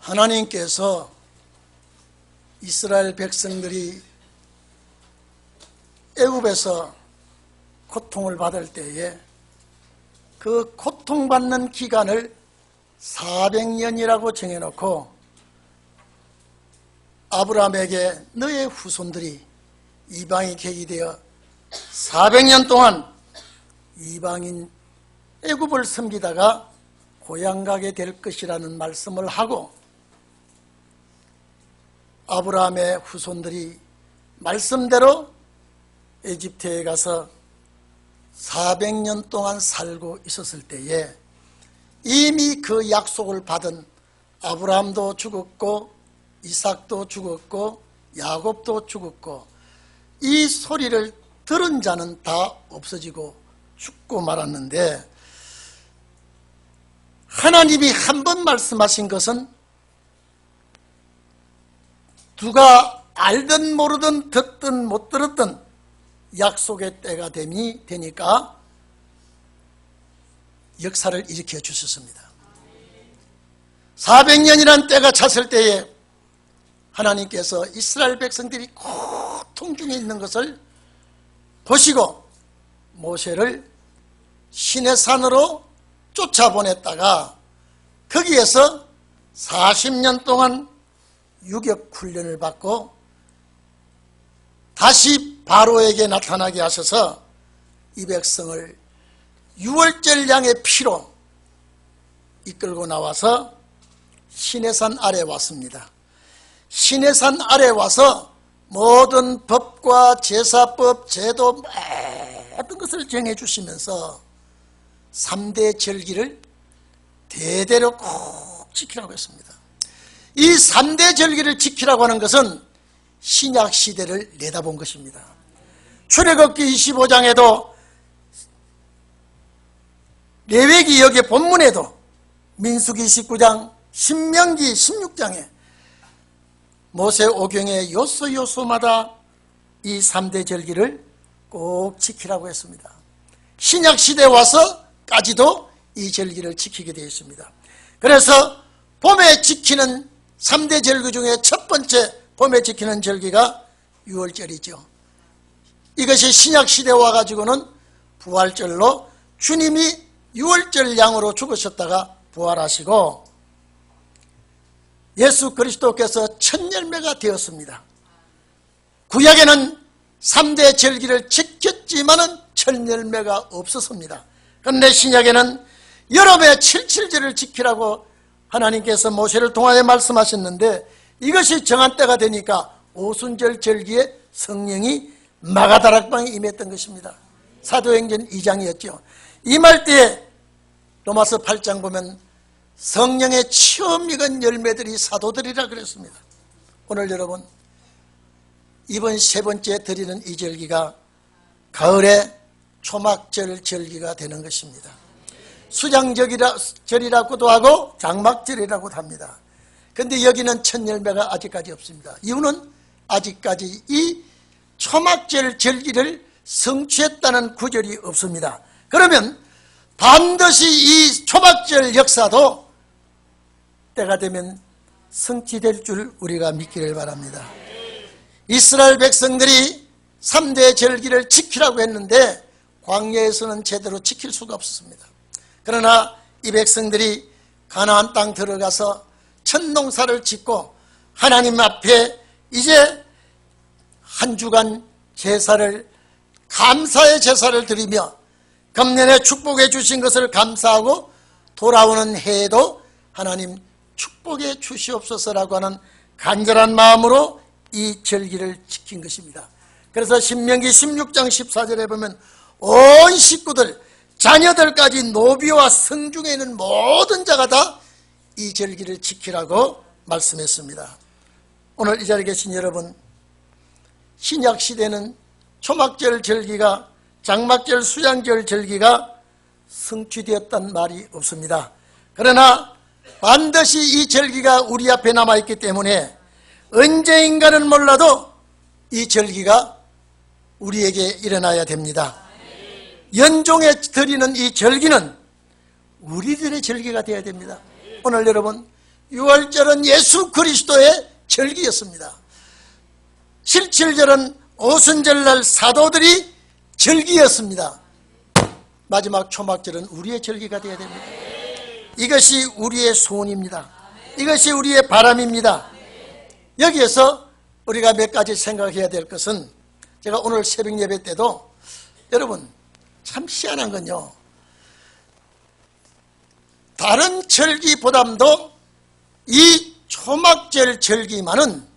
하나님께서 이스라엘 백성들이 애굽에서 고통을 받을 때에 그 고통받는 기간을 400년이라고 정해놓고 아브라함에게 너의 후손들이 이방이 객이 되어 400년 동안 이방인 애굽을 섬기다가 고향 가게 될 것이라는 말씀을 하고, 아브라함의 후손들이 말씀대로 에집트에 가서 400년 동안 살고 있었을 때에 이미 그 약속을 받은 아브라함도 죽었고 이삭도 죽었고 야곱도 죽었고 이 소리를 들은 자는 다 없어지고 죽고 말았는데, 하나님이 한 번 말씀하신 것은 누가 알든 모르든 듣든 못 들었든 약속의 때가 되니까 역사를 일으켜 주셨습니다. 400년이라는 때가 찼을 때에 하나님께서 이스라엘 백성들이 고통 중에 있는 것을 보시고 모세를 시내산으로 쫓아보냈다가 거기에서 40년 동안 유격훈련을 받고 다시 바로에게 나타나게 하셔서 이 백성을 유월절 양의 피로 이끌고 나와서 시내산 아래 왔습니다. 시내산 아래 와서 모든 법과 제사법, 제도 모든 것을 정해 주시면서 3대 절기를 대대로 꼭 지키라고 했습니다. 이 3대 절기를 지키라고 하는 것은 신약 시대를 내다본 것입니다. 출애굽기 25장에도 레위기 여기 본문에도 민수기 19장, 신명기 16장에 모세 오경의 요소요소마다 이 3대 절기를 꼭 지키라고 했습니다. 신약 시대에 와서까지도 이 절기를 지키게 되어 있습니다. 그래서 봄에 지키는 3대 절기 중에 첫 번째 봄에 지키는 절기가 유월절이죠. 이것이 신약 시대에 와가지고는 부활절로 주님이 유월절 양으로 죽으셨다가 부활하시고 예수 그리스도께서 첫 열매가 되었습니다. 구약에는 3대 절기를 지켰지만은 첫 열매가 없었습니다. 그런데 신약에는 여름에 77절을 지키라고 하나님께서 모세를 통하여 말씀하셨는데, 이것이 정한 때가 되니까 오순절 절기에 성령이 마가다락방에 임했던 것입니다. 사도행전 2장이었죠. 임할 때에 로마서 8장 보면 성령의 처음 익은 열매들이 사도들이라 그랬습니다. 오늘 여러분, 이번 세 번째 드리는 이 절기가 가을에 초막절 절기가 되는 것입니다. 수장절이라고도 하고 장막절이라고도 합니다. 그런데 여기는 첫 열매가 아직까지 없습니다. 이유는 아직까지 이 초막절 절기를 성취했다는 구절이 없습니다. 그러면 반드시 이 초막절 역사도 때가 되면 성취될 줄 우리가 믿기를 바랍니다. 이스라엘 백성들이 3대 절기를 지키라고 했는데 광야에서는 제대로 지킬 수가 없었습니다. 그러나 이 백성들이 가나안 땅 들어가서 첫 농사를 짓고 하나님 앞에 이제 한 주간 제사를, 감사의 제사를 드리며 금년에 축복해 주신 것을 감사하고 돌아오는 해에도 하나님 축복해 주시옵소서라고 하는 간절한 마음으로 이 절기를 지킨 것입니다. 그래서 신명기 16장 14절에 보면 온 식구들, 자녀들까지 노비와 성중에 있는 모든 자가 다 이 절기를 지키라고 말씀했습니다. 오늘 이 자리에 계신 여러분, 신약 시대는 초막절 절기가, 장막절, 수장절 절기가 성취되었단 말이 없습니다. 그러나 반드시 이 절기가 우리 앞에 남아있기 때문에 언제인가는 몰라도 이 절기가 우리에게 일어나야 됩니다. 연종에 드리는 이 절기는 우리들의 절기가 되어야 됩니다. 오늘 여러분, 유월절은 예수 그리스도의 절기였습니다. 77절은 오순절날 사도들이 절기였습니다. 마지막 초막절은 우리의 절기가 되어야 됩니다. 이것이 우리의 소원입니다. 이것이 우리의 바람입니다. 여기에서 우리가 몇 가지 생각해야 될 것은, 제가 오늘 새벽 예배 때도 여러분 참 희한한 건요, 다른 절기보다도 이 초막절 절기만은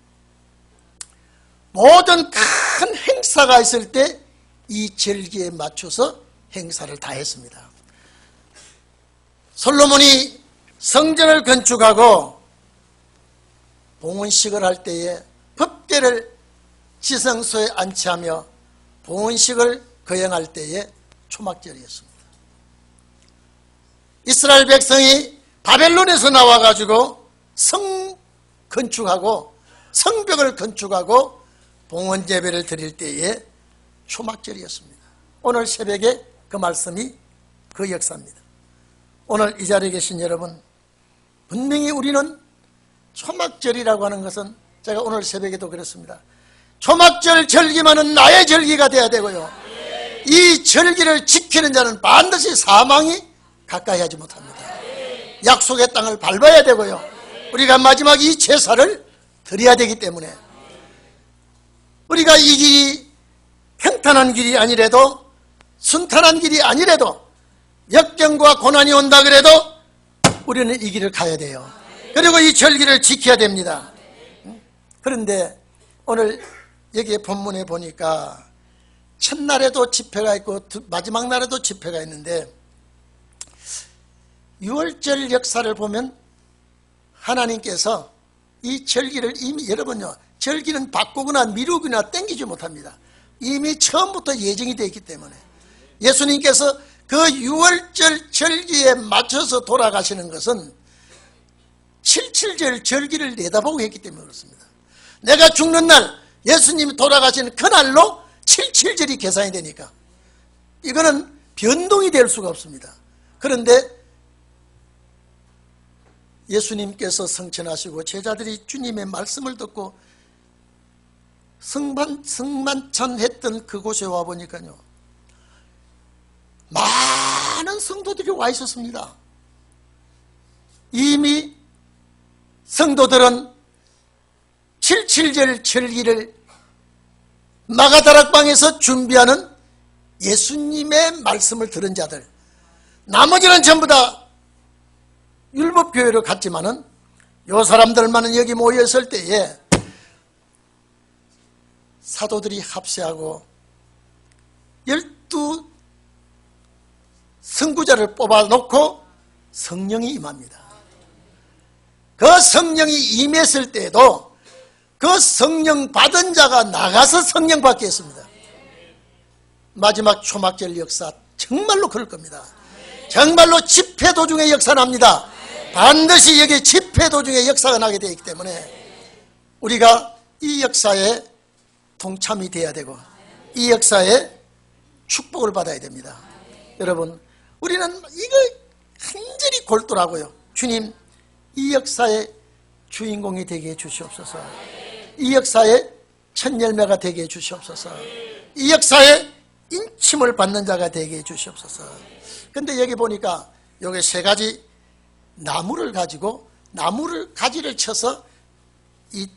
모든 큰 행사가 있을 때 이 절기에 맞춰서 행사를 다 했습니다. 솔로몬이 성전을 건축하고 봉헌식을 할 때에 법궤를 지성소에 안치하며 봉헌식을 거행할 때에 초막절이었습니다. 이스라엘 백성이 바벨론에서 나와가지고 성 건축하고 성벽을 건축하고 봉헌 예배를 드릴 때에 초막절이었습니다. 오늘 새벽에 그 말씀이 그 역사입니다. 오늘 이 자리에 계신 여러분, 분명히 우리는 초막절이라고 하는 것은, 제가 오늘 새벽에도 그랬습니다. 초막절 절기만은 나의 절기가 돼야 되고요, 이 절기를 지키는 자는 반드시 사망이 가까이 하지 못합니다. 약속의 땅을 밟아야 되고요, 우리가 마지막 이 제사를 드려야 되기 때문에, 우리가 이 길이 평탄한 길이 아니래도, 순탄한 길이 아니래도, 역경과 고난이 온다 그래도 우리는 이 길을 가야 돼요. 그리고 이 절기를 지켜야 됩니다. 그런데 오늘 여기 본문에 보니까 첫날에도 집회가 있고 마지막 날에도 집회가 있는데, 유월절 역사를 보면 하나님께서 이 절기를 이미, 여러분요, 절기는 바꾸거나 미루거나 땡기지 못합니다. 이미 처음부터 예정이 되어 있기 때문에 예수님께서 그 유월절 절기에 맞춰서 돌아가시는 것은 77절 절기를 내다보고 했기 때문에 그렇습니다. 내가 죽는 날, 예수님이 돌아가시는 그날로 77절이 계산이 되니까 이거는 변동이 될 수가 없습니다. 그런데 예수님께서 성천하시고 제자들이 주님의 말씀을 듣고 성만찬했던 그곳에 와보니까요, 많은 성도들이 와 있었습니다. 이미 성도들은 77절 절기를 마가다락방에서 준비하는 예수님의 말씀을 들은 자들, 나머지는 전부 다 율법교회로 갔지만은 요 사람들만은 여기 모여있을 때에 사도들이 합세하고 12 선구자를 뽑아놓고 성령이 임합니다. 그 성령이 임했을 때에도 그 성령 받은 자가 나가서 성령 받게 했습니다. 마지막 초막절 역사 정말로 그럴 겁니다. 정말로 집회 도중에 역사 납니다. 반드시 여기 집회 도중에 역사가 나게 되기 때문에 우리가 이 역사에 동참이 돼야 되고 이 역사에 축복을 받아야 됩니다. 여러분, 우리는 이거 간절히 골똘하고요, 주님 이 역사의 주인공이 되게 해 주시옵소서. 이 역사의 첫 열매가 되게 해 주시옵소서. 이 역사에 인침을 받는 자가 되게 해 주시옵소서. 근데 여기 보니까 여기 세 가지 나무를 가지고, 나무를 가지를 쳐서 이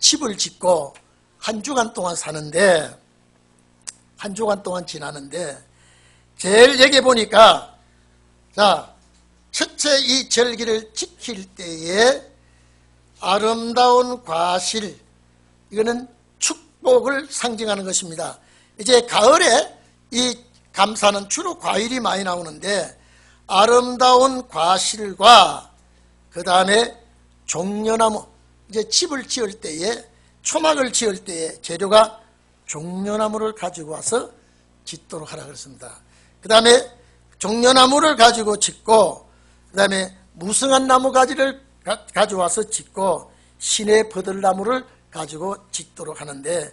집을 짓고 한 주간 동안 사는데, 한 주간 동안 지나는데, 제일 여기 보니까, 자, 첫째 이 절기를 지킬 때에 아름다운 과실, 이거는 축복을 상징하는 것입니다. 이제 가을에 이 감사는 주로 과일이 많이 나오는데, 아름다운 과실과 그 다음에 종려나무, 이제 집을 지을 때에, 초막을 지을 때에 재료가 종려나무를 가지고 와서 짓도록 하라 그랬습니다. 그 다음에 종려나무를 가지고 짓고, 그 다음에 무성한 나무 가지를 가져와서 짓고, 시내 버들나무를 가지고 짓도록 하는데,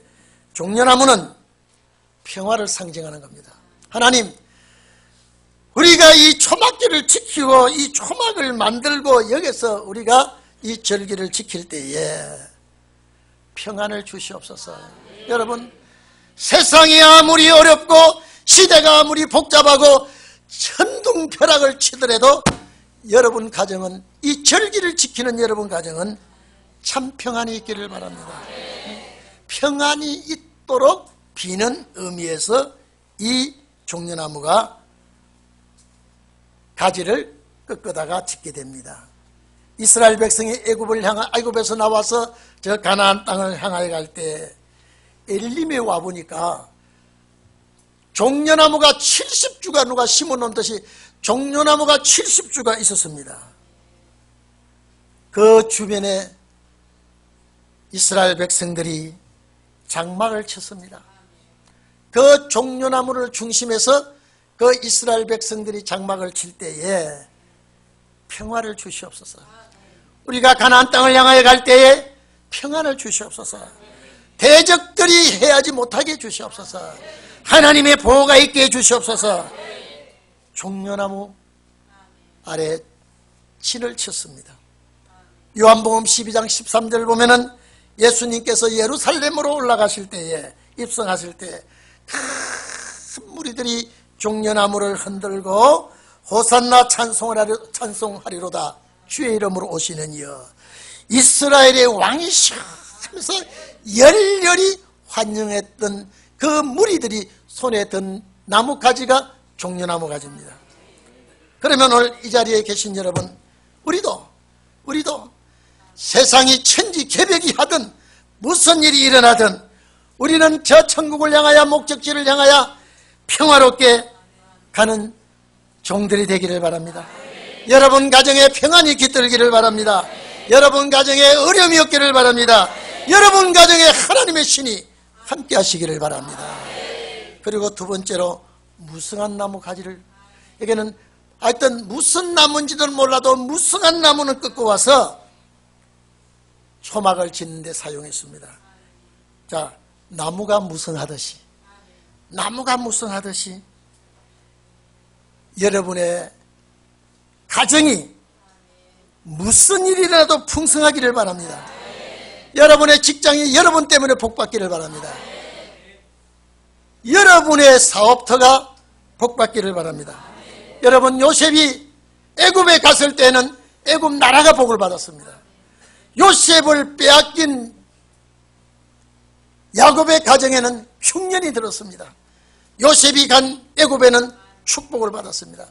종려나무는 평화를 상징하는 겁니다. 하나님, 우리가 이 초막기를 지키고 이 초막을 만들고 여기서 우리가 이 절기를 지킬 때에 평안을 주시옵소서. 여러분, 세상이 아무리 어렵고 시대가 아무리 복잡하고 천둥벼락을 치더라도 여러분 가정은, 이 절기를 지키는 여러분 가정은 참 평안이 있기를 바랍니다. 평안이 있도록 비는 의미에서 이 종려나무가 가지를 꺾어다가 짓게 됩니다. 이스라엘 백성이 애굽에서 나와서 저 가나안 땅을 향하여 갈 때 엘림에 와보니까 종려나무가 70주가 누가 심어놓은 듯이 종려나무가 70주가 있었습니다. 그 주변에 이스라엘 백성들이 장막을 쳤습니다. 그 종려나무를 중심해서 그 이스라엘 백성들이 장막을 칠 때에 평화를 주시옵소서. 우리가 가나안 땅을 향하여 갈 때에 평안을 주시옵소서. 대적들이 해하지 못하게 주시옵소서. 하나님의 보호가 있게 해주시옵소서. 종려나무 아래 진을 쳤습니다. 요한복음 12장 13절 보면은 예수님께서 예루살렘으로 올라가실 때에, 입성하실 때 큰 무리들이 종려나무를 흔들고 호산나 찬송하리로다 주의 이름으로 오시는 이여 이스라엘의 왕이시여 하면서 열렬히 환영했던 그 무리들이 손에 든 나무가지가 종려나무 가지입니다. 그러면 오늘 이 자리에 계신 여러분, 우리도 세상이 천지개벽이 하든 무슨 일이 일어나든 우리는 저 천국을 향하여, 목적지를 향하여 평화롭게 가는 종들이 되기를 바랍니다. 여러분 가정에 평안이 깃들기를 바랍니다. 여러분 가정에 어려움이 없기를 바랍니다. 여러분 가정에 하나님의 신이 함께 하시기를 바랍니다. 그리고 두 번째로 무성한 나무 가지를, 여기는 하여튼 무슨 나무인지는 몰라도 무성한 나무는 꺾고 와서 초막을 짓는 데 사용했습니다. 자, 나무가 무성하듯이 여러분의 가정이 무슨 일이라도 풍성하기를 바랍니다. 여러분의 직장이 여러분 때문에 복받기를 바랍니다. 여러분의 사업터가 복받기를 바랍니다. 여러분, 요셉이 애굽에 갔을 때는 애굽 나라가 복을 받았습니다. 요셉을 빼앗긴 야곱의 가정에는 흉년이 들었습니다. 요셉이 간 애굽에는 축복을 받았습니다.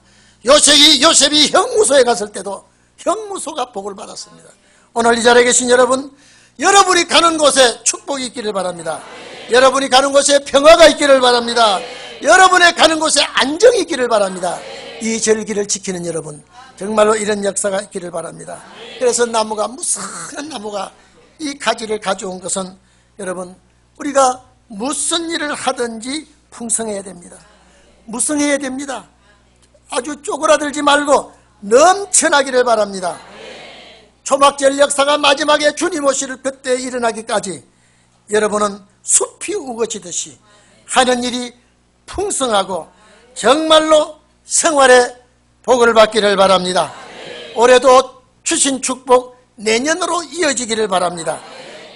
요셉이 형무소에 갔을 때도 형무소가 복을 받았습니다. 오늘 이 자리에 계신 여러분, 여러분이 가는 곳에 축복이 있기를 바랍니다. 여러분이 가는 곳에 평화가 있기를 바랍니다. 여러분의 가는 곳에 안정이 있기를 바랍니다. 이 절기를 지키는 여러분, 정말로 이런 역사가 있기를 바랍니다. 그래서 나무가, 무성한 나무가 이 가지를 가져온 것은 여러분, 우리가 무슨 일을 하든지 풍성해야 됩니다. 무성해야 됩니다. 아주 쪼그라들지 말고 넘쳐나기를 바랍니다. 초막절 역사가 마지막에 주님 오실 그때 일어나기까지 여러분은 숲이 우거지듯이 하는 일이 풍성하고 정말로 생활에 복을 받기를 바랍니다. 올해도 주신 축복 내년으로 이어지기를 바랍니다.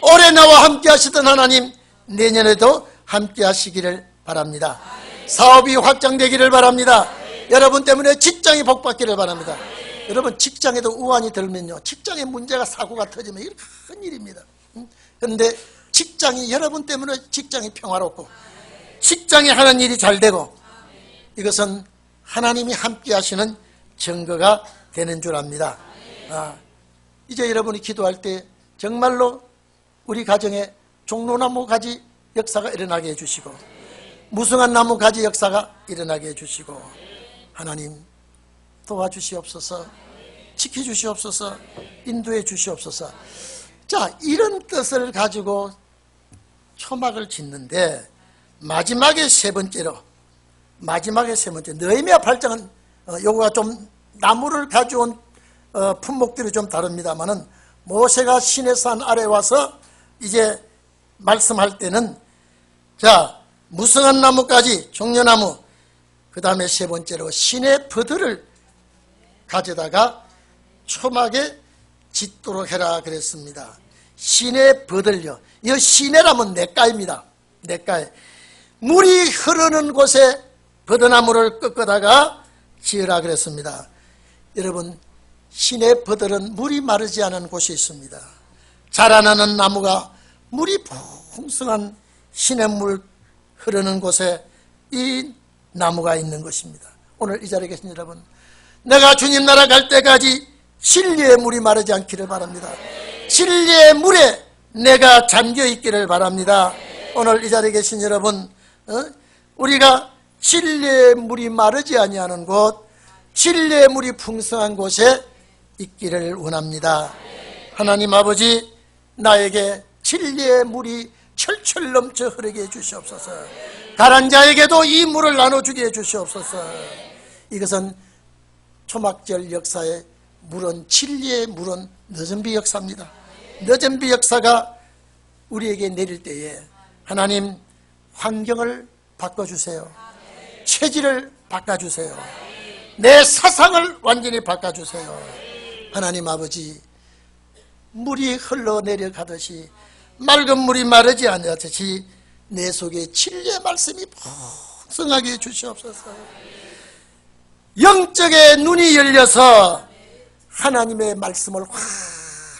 올해 나와 함께 하시던 하나님, 내년에도 함께 하시기를 바랍니다. 사업이 확장되기를 바랍니다. 여러분 때문에 직장이 복받기를 바랍니다. 여러분, 직장에도 우환이 들면요, 직장에 문제가, 사고가 터지면 이게 큰 일입니다. 그런데 직장이, 여러분 때문에 직장이 평화롭고 직장에 하는 일이 잘 되고, 이것은 하나님이 함께 하시는 증거가 되는 줄 압니다. 이제 여러분이 기도할 때 정말로 우리 가정에 종로나무 가지 역사가 일어나게 해주시고, 무성한 나무 가지 역사가 일어나게 해주시고, 하나님 도와주시옵소서, 지켜주시옵소서, 인도해 주시옵소서. 자, 이런 뜻을 가지고 초막을 짓는데, 마지막에 세 번째 느헤미야 8장은 요거가 좀 나무를 가져온 품목들이 좀 다릅니다만은, 모세가 시내산 아래 와서 이제 말씀할 때는, 자, 무성한 나무까지, 종려나무, 그 다음에 세 번째로 신의 버들을 가져다가 초막에 짓도록 해라 그랬습니다. 신의 버들요. 이 시내라면 냇가입니다. 냇가에 물이 흐르는 곳에 버드나무를 꺾어다가 지으라 그랬습니다. 여러분, 신의 버들은 물이 마르지 않은 곳이 있습니다. 자라나는 나무가 물이 풍성한 시냇물 흐르는 곳에 이 나무가 있는 것입니다. 오늘 이 자리에 계신 여러분, 내가 주님 나라 갈 때까지 진리의 물이 마르지 않기를 바랍니다. 진리의 물에 내가 잠겨 있기를 바랍니다. 오늘 이 자리에 계신 여러분, 우리가 진리의 물이 마르지 아니하는 곳, 진리의 물이 풍성한 곳에 있기를 원합니다. 하나님 아버지, 나에게 진리의 물이 철철 넘쳐 흐르게 해주시옵소서. 가난 자에게도 이 물을 나눠주게 해주시옵소서. 이것은 초막절 역사의 물은, 진리의 물은 너전비 역사입니다. 너전비 역사가 우리에게 내릴 때에 하나님 환경을 바꿔주세요. 체질을 바꿔주세요. 내 사상을 완전히 바꿔주세요. 하나님 아버지, 물이 흘러내려 가듯이 맑은 물이 마르지 않듯이 내 속에 진리의 말씀이 풍성하게 해주시옵소서. 영적의 눈이 열려서 하나님의 말씀을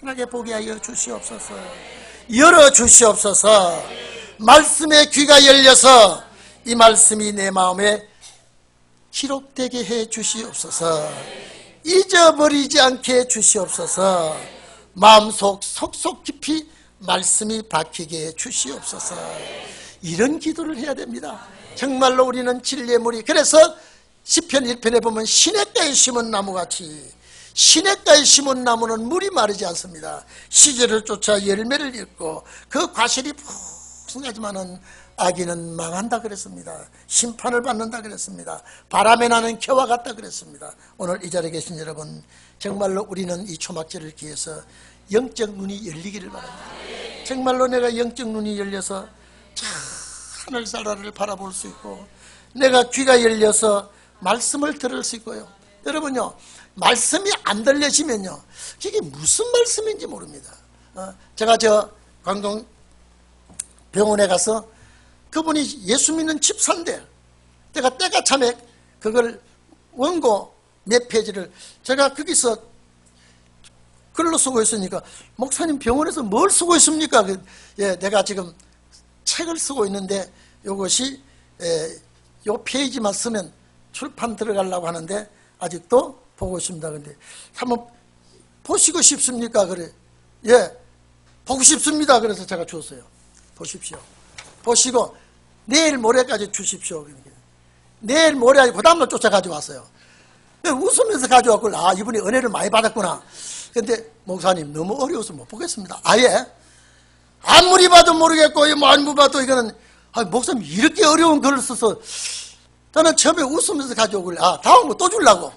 환하게 보게 하여 주시옵소서. 열어주시옵소서. 말씀의 귀가 열려서 이 말씀이 내 마음에 기록되게 해 주시옵소서. 잊어버리지 않게 해 주시옵소서. 마음속 속속 깊이 말씀이 박히게 해 주시옵소서. 이런 기도를 해야 됩니다. 정말로 우리는 진리의 물이, 그래서 시편 1편에 보면 시냇가에 심은 나무같이, 시냇가에 심은 나무는 물이 마르지 않습니다. 시절을 쫓아 열매를 잇고 그 과실이 풍성하지만은 아기는 망한다 그랬습니다. 심판을 받는다 그랬습니다. 바람에 나는 겨와 같다 그랬습니다. 오늘 이 자리에 계신 여러분, 정말로 우리는 이 초막절을 기해서 영적 눈이 열리기를 바랍니다. 정말로 내가 영적 눈이 열려서 하늘나라를 바라볼 수 있고, 내가 귀가 열려서 말씀을 들을 수 있고요. 여러분요, 말씀이 안 들려지면요, 이게 무슨 말씀인지 모릅니다. 제가 광동 병원에 가서 그분이 예수 믿는 집사인데, 때가 참에 그걸 원고 몇 페이지를 제가 거기서 글로 쓰고 있으니까, 목사님 병원에서 뭘 쓰고 있습니까? 내가 지금 책을 쓰고 있는데 이것이 요 페이지만 쓰면 출판 들어가려고 하는데 아직도 보고 있습니다. 근데 한번 보시고 싶습니까? 그래. 예, 보고 싶습니다. 그래서 제가 줬어요. 보십시오. 보시고 내일 모레까지 주십시오. 내일 모레, 그 다음날 쫓아 가져왔어요. 웃으면서 가져왔고, 이분이 은혜를 많이 받았구나. 근데 목사님 너무 어려워서 못 보겠습니다. 아예 아무리 봐도 모르겠고, 아무리 봐도 이거는, 목사님 이렇게 어려운 글을 써서, 저는 처음에 웃으면서 가져오길래, 다음 거 또 주려고.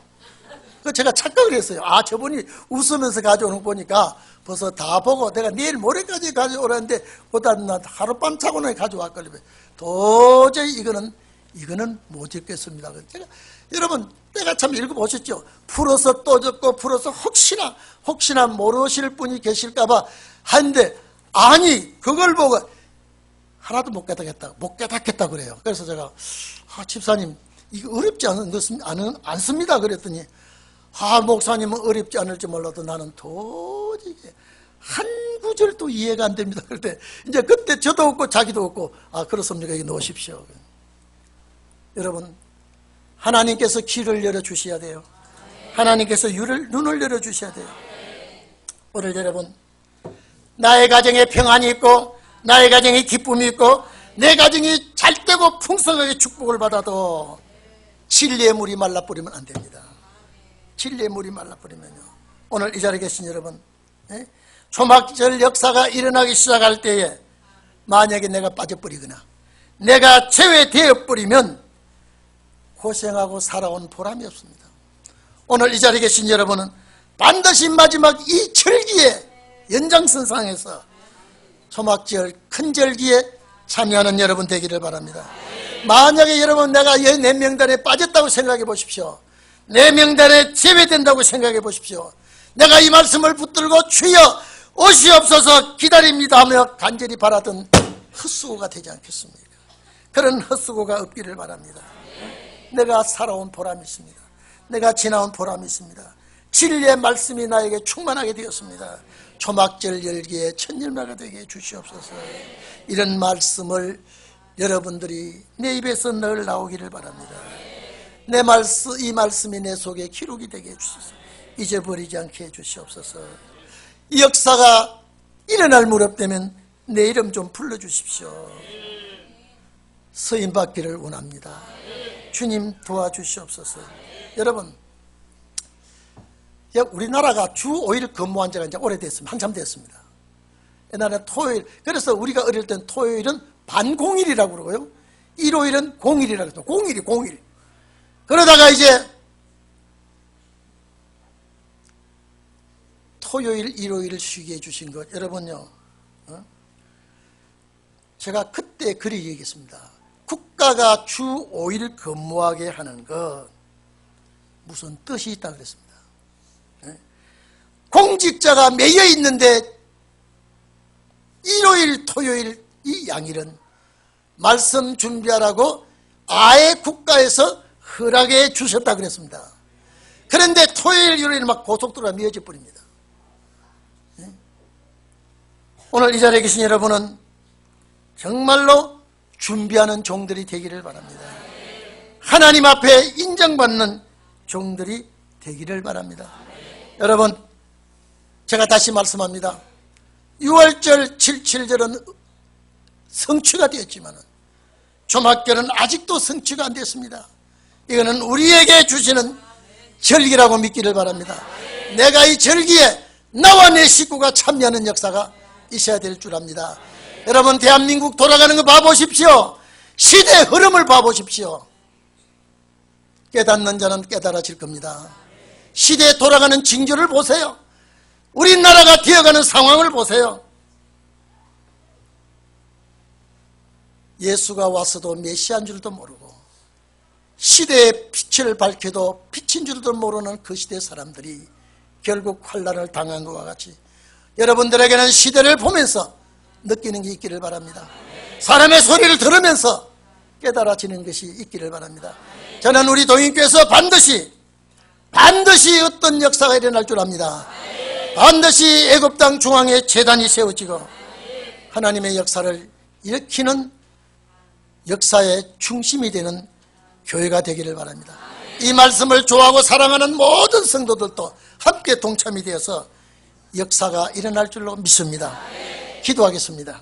제가 착각을 했어요. 저분이 웃으면서 가져오는 거 보니까 벌써 다 보고 내가 내일 모레까지 가져오라는데 그다음 날 하룻밤 자고는 가져왔거든요. 도저히 이거는 못 읽겠습니다. 제가, 여러분 때가 참 읽어보셨죠? 풀어서 또 적고 풀어서 혹시나 모르실 분이 계실까봐 하는데, 그걸 보고 하나도 못 깨닫겠다 그래요. 그래서 제가, 집사님 이거 어렵지 않습니다 그랬더니, 목사님은 어렵지 않을지 몰라도 나는 도저히 한 구절도 이해가 안 됩니다. 그때 저도 없고 자기도 없고, 그렇습니까? 여기 놓으십시오. 여러분, 하나님께서 귀를 열어주셔야 돼요. 하나님께서 눈을 열어주셔야 돼요. 오늘 여러분, 나의 가정에 평안이 있고 나의 가정에 기쁨이 있고 내 가정이 잘되고 풍성하게 축복을 받아도 진리의 물이 말라버리면 안 됩니다. 진리의 물이 말라버리면요, 오늘 이 자리에 계신 여러분, 초막절 역사가 일어나기 시작할 때에 만약에 내가 빠져버리거나 내가 제외되어버리면 고생하고 살아온 보람이 없습니다. 오늘 이 자리에 계신 여러분은 반드시 마지막 이 절기에 연장선상에서 초막절 큰 절기에 참여하는 여러분 되기를 바랍니다. 만약에 여러분 내가 내 명단에 빠졌다고 생각해 보십시오. 내 명단에 제외된다고 생각해 보십시오. 내가 이 말씀을 붙들고 주여 오시옵소서 기다립니다 하며 간절히 바라던 헛수고가 되지 않겠습니까? 그런 헛수고가 없기를 바랍니다. 내가 살아온 보람이 있습니다. 내가 지나온 보람이 있습니다. 진리의 말씀이 나에게 충만하게 되었습니다. 초막절 열기에 천일마가 되게 해주시옵소서. 이런 말씀을 여러분들이 내 입에서 늘 나오기를 바랍니다. 이 말씀이 내 속에 기록이 되게 해주소서. 잊어버리지 않게 해주시옵소서. 이 역사가 일어날 무렵되면 내 이름 좀 불러주십시오. 서임받기를 원합니다. 주님 도와주시옵소서. 여러분, 우리나라가 주 5일 근무한 지가 이제 오래됐습니다. 한참 됐습니다. 옛날에 토요일, 그래서 우리가 어릴 땐 토요일은 반공일이라고 그러고요. 일요일은 공일이라고 그래요. 공일. 그러다가 이제 토요일, 일요일을 쉬게 해주신 것, 여러분요, 제가 그때 그리 얘기했습니다. 국가가 주 5일 근무하게 하는 것 무슨 뜻이 있다 그랬습니다. 공직자가 매여 있는데 일요일, 토요일 이 양일은 말씀 준비하라고 아예 국가에서 허락해 주셨다 그랬습니다. 그런데 토요일, 일요일 막 고속도로가 미어져 버립니다. 오늘 이 자리에 계신 여러분은 정말로 준비하는 종들이 되기를 바랍니다. 하나님 앞에 인정받는 종들이 되기를 바랍니다. 여러분, 제가 다시 말씀합니다. 6월절, 77절은 성취가 되었지만 초막절은 아직도 성취가 안 됐습니다. 이거는 우리에게 주시는 절기라고 믿기를 바랍니다. 내가 이 절기에 나와 내 식구가 참여하는 역사가 있어야 될 줄 압니다. 여러분, 대한민국 돌아가는 거 봐보십시오. 시대의 흐름을 봐보십시오. 깨닫는 자는 깨달아질 겁니다. 시대에 돌아가는 징조를 보세요. 우리나라가 되어가는 상황을 보세요. 예수가 와서도 메시아인 줄도 모르고 시대의 빛을 밝혀도 빛인 줄도 모르는 그 시대 사람들이 결국 환난을 당한 것과 같이 여러분들에게는 시대를 보면서 느끼는 게 있기를 바랍니다. 사람의 소리를 들으면서 깨달아지는 것이 있기를 바랍니다. 저는 우리 동인교회에서 반드시 어떤 역사가 일어날 줄 압니다. 반드시 애굽 땅 중앙에 제단이 세워지고 하나님의 역사를 일으키는 역사의 중심이 되는 교회가 되기를 바랍니다. 이 말씀을 좋아하고 사랑하는 모든 성도들도 함께 동참이 되어서 역사가 일어날 줄로 믿습니다. 기도하겠습니다.